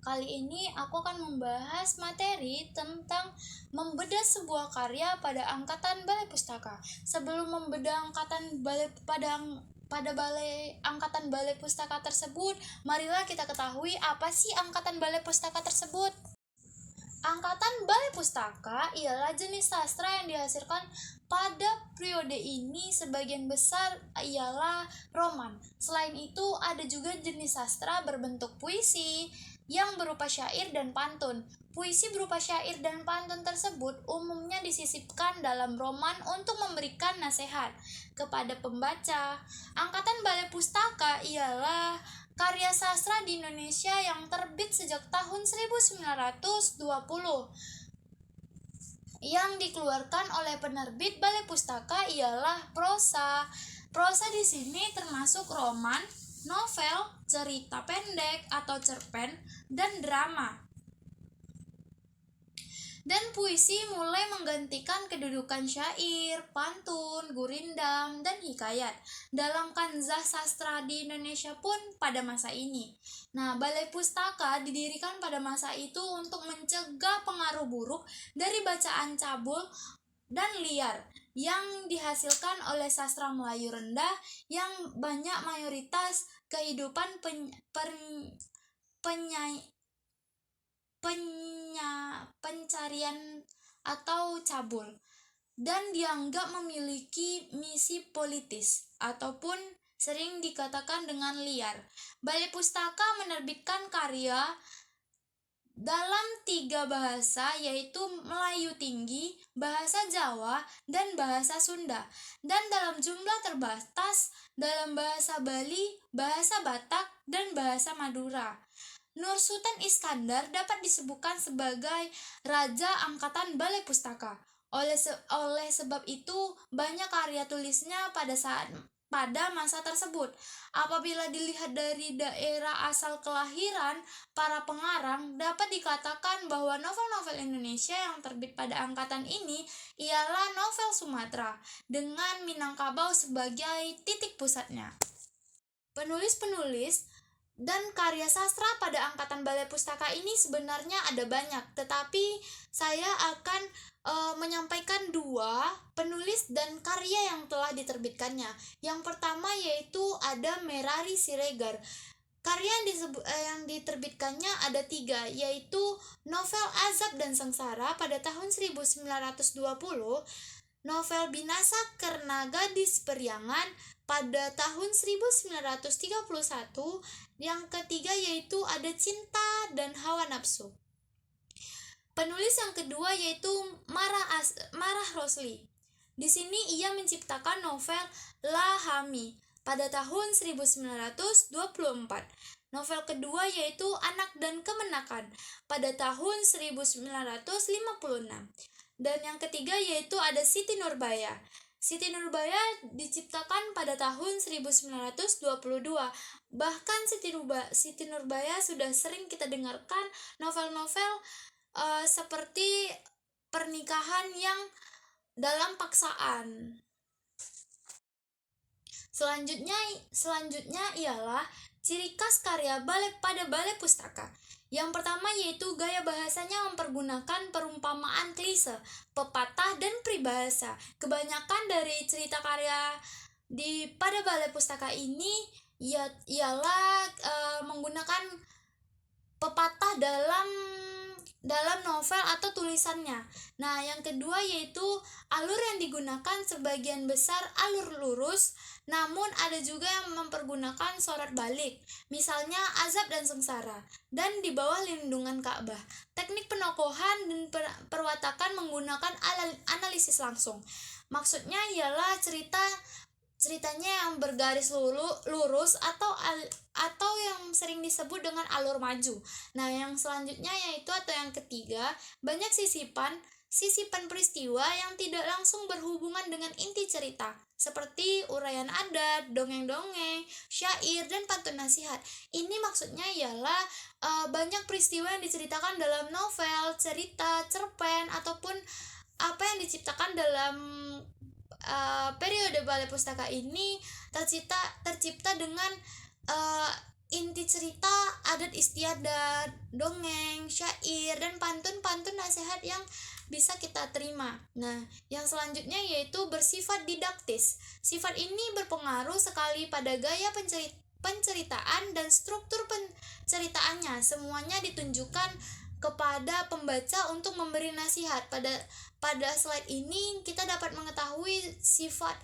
Kali ini aku akan membahas materi tentang membedah sebuah karya pada angkatan Balai Pustaka. Sebelum membedah angkatan Balai Pustaka tersebut, marilah kita ketahui apa sih angkatan Balai Pustaka tersebut. Angkatan Balai Pustaka ialah jenis sastra yang dihasilkan pada periode ini sebagian besar ialah roman. Selain itu ada juga jenis sastra berbentuk puisi yang berupa syair dan pantun. Puisi berupa syair dan pantun tersebut umumnya disisipkan dalam roman untuk memberikan nasihat kepada pembaca. Angkatan Balai Pustaka ialah karya sastra di Indonesia yang terbit sejak tahun 1920 yang dikeluarkan oleh penerbit Balai Pustaka ialah prosa. Prosa di sini termasuk roman, novel, cerita pendek atau cerpen, dan drama. Dan puisi mulai menggantikan kedudukan syair, pantun, gurindam, dan hikayat dalam kancah sastra di Indonesia pun pada masa ini. Nah, Balai Pustaka didirikan pada masa itu untuk mencegah pengaruh buruk dari bacaan cabul dan liar yang dihasilkan oleh sastra Melayu rendah yang banyak mayoritas kehidupan pencarian atau cabul dan dianggap memiliki misi politis ataupun sering dikatakan dengan liar. Balai Pustaka menerbitkan karya dalam 3 bahasa yaitu Melayu Tinggi, bahasa Jawa, dan bahasa Sunda, dan dalam jumlah terbatas dalam bahasa Bali, bahasa Batak, dan bahasa Madura. Nur Sultan Iskandar dapat disebutkan sebagai Raja Angkatan Balai Pustaka. Oleh sebab itu, banyak karya tulisnya pada masa tersebut. Apabila dilihat dari daerah asal kelahiran para pengarang, dapat dikatakan bahwa novel-novel Indonesia yang terbit pada angkatan ini ialah novel Sumatera, dengan Minangkabau sebagai titik pusatnya. Penulis-penulis dan karya sastra pada angkatan Balai Pustaka ini sebenarnya ada banyak, tetapi saya akan menyampaikan 2 penulis dan karya yang telah diterbitkannya. Yang pertama yaitu ada Merari Siregar. Karya yang diterbitkannya ada 3, yaitu novel Azab dan Sengsara pada tahun 1920, novel Binasa Karena Gadis Periangan pada tahun 1931, yang ketiga yaitu ada Cinta dan Hawa Nafsu. Penulis yang kedua yaitu Marah Rosli. Di sini ia menciptakan novel La Hami pada tahun 1924. Novel kedua yaitu Anak dan Kemenakan pada tahun 1956. Dan yang ketiga yaitu ada Siti Nurbaya. Siti Nurbaya diciptakan pada tahun 1922. Bahkan Siti Nurbaya sudah sering kita dengarkan novel-novel seperti pernikahan yang dalam paksaan. Selanjutnya ialah ciri khas karya Balai Pustaka. Yang pertama yaitu gaya bahasanya mempergunakan perumpamaan klise, pepatah, dan peribahasa. Kebanyakan dari cerita karya pada Balai Pustaka ini ialah menggunakan pepatah dalam novel atau tulisannya. Nah, yang kedua yaitu alur yang digunakan sebagian besar alur lurus, namun ada juga yang mempergunakan sorot balik, misalnya Azab dan Sengsara, dan di bawah lindungan Ka'bah. Teknik penokohan dan perwatakan menggunakan analisis langsung. Maksudnya ialah ceritanya yang bergaris lurus atau yang sering disebut dengan alur maju. Nah, yang selanjutnya yaitu atau yang ketiga, banyak sisipan peristiwa yang tidak langsung berhubungan dengan inti cerita, seperti uraian adat, dongeng-dongeng, syair, dan pantun nasihat. Ini maksudnya ialah banyak peristiwa yang diceritakan dalam novel, cerita, cerpen, ataupun apa yang diciptakan dalam periode Balai Pustaka ini tercipta dengan Inti cerita, adat istiadat, dongeng, syair, dan pantun-pantun nasihat yang bisa kita terima. Nah, yang selanjutnya yaitu bersifat didaktis. Sifat ini berpengaruh sekali pada gaya penceritaan dan struktur penceritaannya. Semuanya ditunjukkan kepada pembaca untuk memberi nasihat. Pada slide ini kita dapat mengetahui sifat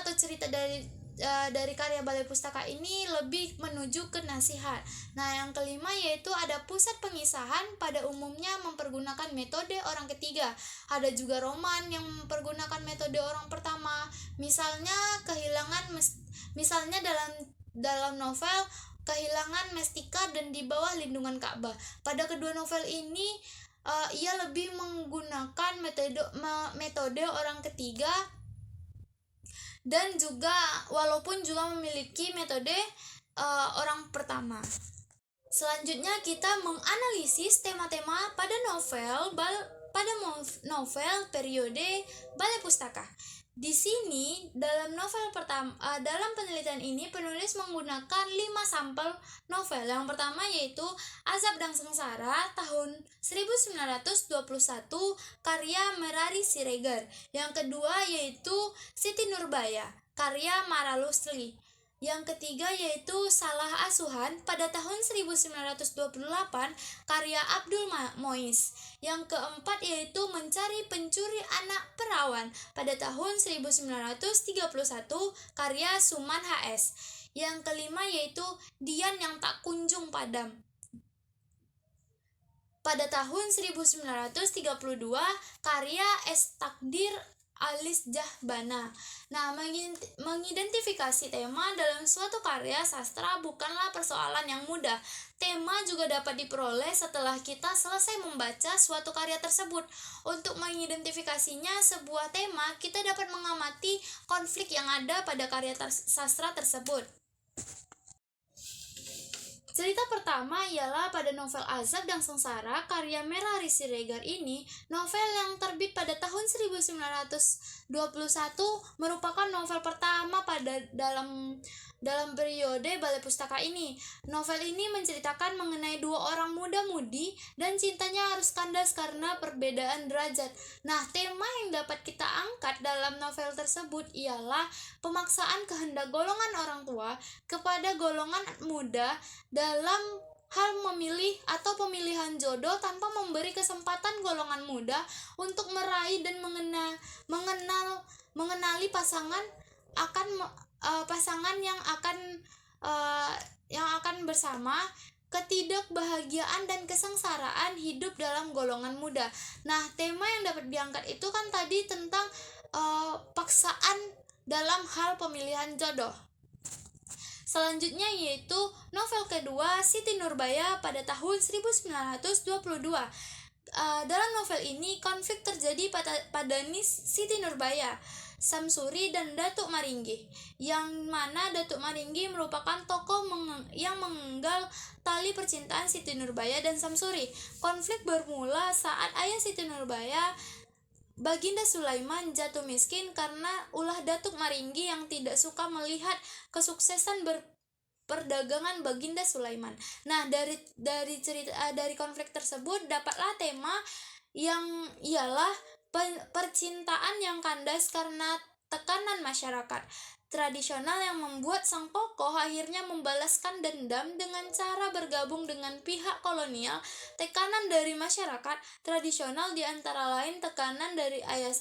atau cerita dari karya Balai Pustaka ini lebih menuju ke nasihat. Nah, yang kelima yaitu ada pusat pengisahan, pada umumnya mempergunakan metode orang ketiga. Ada juga roman yang mempergunakan metode orang pertama. Misalnya dalam novel Kehilangan Mestika dan Di Bawah Lindungan Ka'bah. Pada kedua novel ini ia lebih menggunakan metode orang ketiga, dan juga walaupun juga memiliki metode orang pertama. Selanjutnya kita menganalisis tema-tema pada novel periode Balai Pustaka. Di sini dalam penelitian ini penulis menggunakan 5 sampel novel. Yang pertama yaitu Azab dan Sengsara tahun 1921 karya Merari Siregar. Yang kedua yaitu Siti Nurbaya karya Mara Lusli. Yang ketiga yaitu Salah Asuhan pada tahun 1928 karya Abdul Mois. Yang keempat yaitu Mencari Pencuri Anak Perawan pada tahun 1931 karya Suman HS. Yang kelima yaitu Dian Yang Tak Kunjung Padam pada tahun 1932 karya S. Takdir Alis Jahbana. Nah, mengidentifikasi tema dalam suatu karya sastra bukanlah persoalan yang mudah. Tema juga dapat diperoleh setelah kita selesai membaca suatu karya tersebut. Untuk mengidentifikasinya sebuah tema, kita dapat mengamati konflik yang ada pada karya sastra tersebut. Cerita pertama ialah pada novel Azab dan Sengsara karya Merari Siregar ini. Novel yang terbit pada tahun 1921 merupakan novel pertama dalam periode Balai Pustaka ini. Novel ini menceritakan mengenai dua orang muda-mudi dan cintanya harus kandas karena perbedaan derajat. Nah, tema yang dapat kita angkat dalam novel tersebut ialah pemaksaan kehendak golongan orang tua kepada golongan menganak muda dalam hal memilih atau pemilihan jodoh tanpa memberi kesempatan golongan muda untuk meraih dan mengenali pasangan yang akan bersama. Ketidakbahagiaan dan kesengsaraan hidup dalam golongan muda. Nah, tema yang dapat diangkat itu kan tadi tentang paksaan dalam hal pemilihan jodoh. Selanjutnya yaitu novel kedua Siti Nurbaya pada tahun 1922. Dalam novel ini konflik terjadi pada Nis Siti Nurbaya, Samsuri dan Datuk Maringgi, yang mana Datuk Maringgi merupakan tokoh yang mengenggal tali percintaan Siti Nurbaya dan Samsuri. Konflik bermula saat ayah Siti Nurbaya, Baginda Sulaiman, jatuh miskin karena ulah Datuk Maringgi yang tidak suka melihat kesuksesan perdagangan Baginda Sulaiman. Nah, dari konflik tersebut dapatlah tema yang ialah percintaan yang kandas karena tekanan masyarakat tradisional yang membuat sang tokoh akhirnya membalaskan dendam dengan cara bergabung dengan pihak kolonial. Tekanan dari masyarakat tradisional diantara lain tekanan dari ayah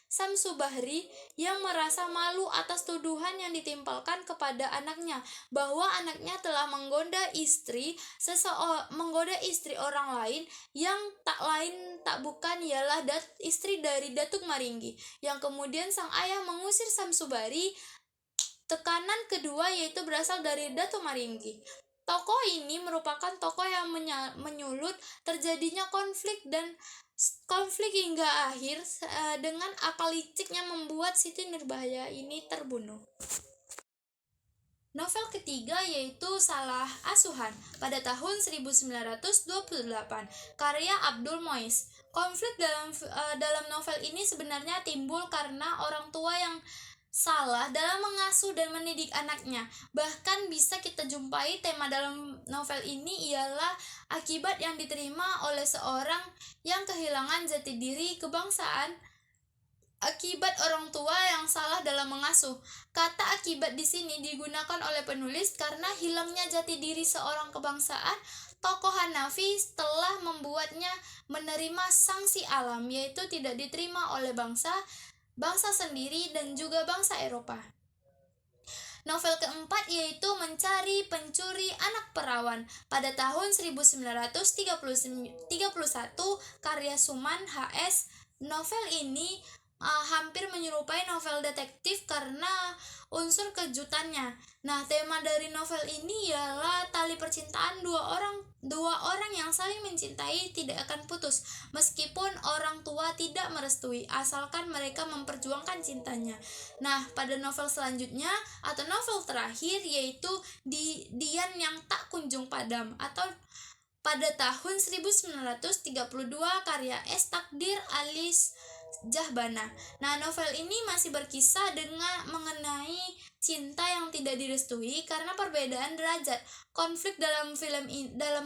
Samsubahri yang merasa malu atas tuduhan yang ditimpalkan kepada anaknya bahwa anaknya telah menggoda istri orang lain yang tak bukan ialah istri dari Datuk Maringgi, yang kemudian sang ayah mengusir Samsubari. Tekanan kedua yaitu berasal dari Datuk Maringgi. Tokoh ini merupakan tokoh yang menyulut terjadinya konflik hingga akhir dengan akal licik yang membuat Siti Nurbaya ini terbunuh. Novel ketiga yaitu Salah Asuhan pada tahun 1928 karya Abdul Mois. Konflik dalam novel ini sebenarnya timbul karena orang tua yang salah dalam mengasuh dan mendidik anaknya. Bahkan bisa kita jumpai tema dalam novel ini ialah akibat yang diterima oleh seorang yang kehilangan jati diri kebangsaan akibat orang tua yang salah dalam mengasuh. Kata akibat di sini digunakan oleh penulis karena hilangnya jati diri seorang kebangsaan tokoh Hanafi telah membuatnya menerima sanksi alam, yaitu tidak diterima oleh bangsa sendiri dan juga bangsa Eropa. Novel keempat yaitu Mencari Pencuri Anak Perawan pada tahun 1931 karya Suman HS. Novel ini hampir menyerupai novel detektif karena unsur kejutannya. Nah, tema dari novel ini ialah tali percintaan dua orang yang saling mencintai tidak akan putus meskipun orang tua tidak merestui, asalkan mereka memperjuangkan cintanya. Nah, pada novel selanjutnya atau novel terakhir yaitu Dian yang Tak Kunjung Padam atau pada tahun 1932 karya S. Takdir Alis Jahbana. Nah, novel ini masih berkisah dengan mengenai cinta yang tidak direstui karena perbedaan derajat. Konflik dalam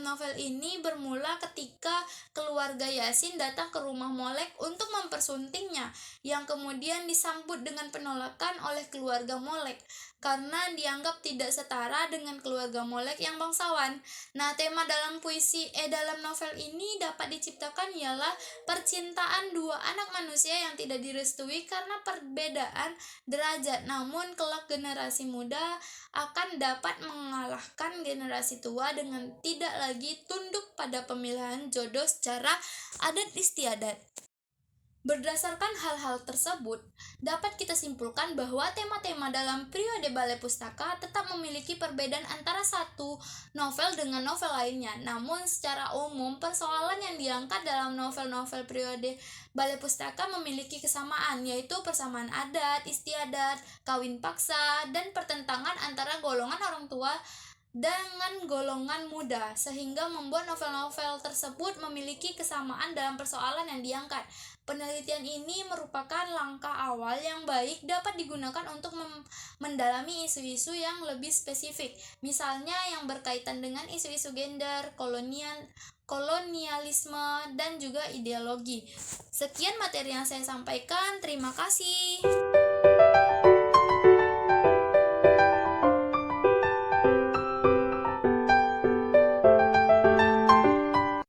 novel ini bermula ketika keluarga Yasin datang ke rumah Molek untuk mempersuntingnya, yang kemudian disambut dengan penolakan oleh keluarga Molek karena dianggap tidak setara dengan keluarga Molek yang bangsawan. Nah, tema dalam novel ini dapat diciptakan ialah percintaan dua anak manusia yang tidak direstui karena perbedaan derajat. Namun kelak generasi muda akan dapat mengalahkan generasi tua dengan tidak lagi tunduk pada pemilihan jodoh secara adat istiadat. Berdasarkan hal-hal tersebut, dapat kita simpulkan bahwa tema-tema dalam periode Balai Pustaka tetap memiliki perbedaan antara satu novel dengan novel lainnya. Namun secara umum, persoalan yang diangkat dalam novel-novel periode Balai Pustaka memiliki kesamaan, yaitu persamaan adat, istiadat, kawin paksa, dan pertentangan antara golongan orang tua dengan golongan muda, sehingga membuat novel-novel tersebut memiliki kesamaan dalam persoalan yang diangkat. Penelitian ini merupakan langkah awal yang baik dapat digunakan untuk mendalami isu-isu yang lebih spesifik, misalnya yang berkaitan dengan isu-isu gender, kolonialisme, dan juga ideologi. Sekian materi yang saya sampaikan, terima kasih.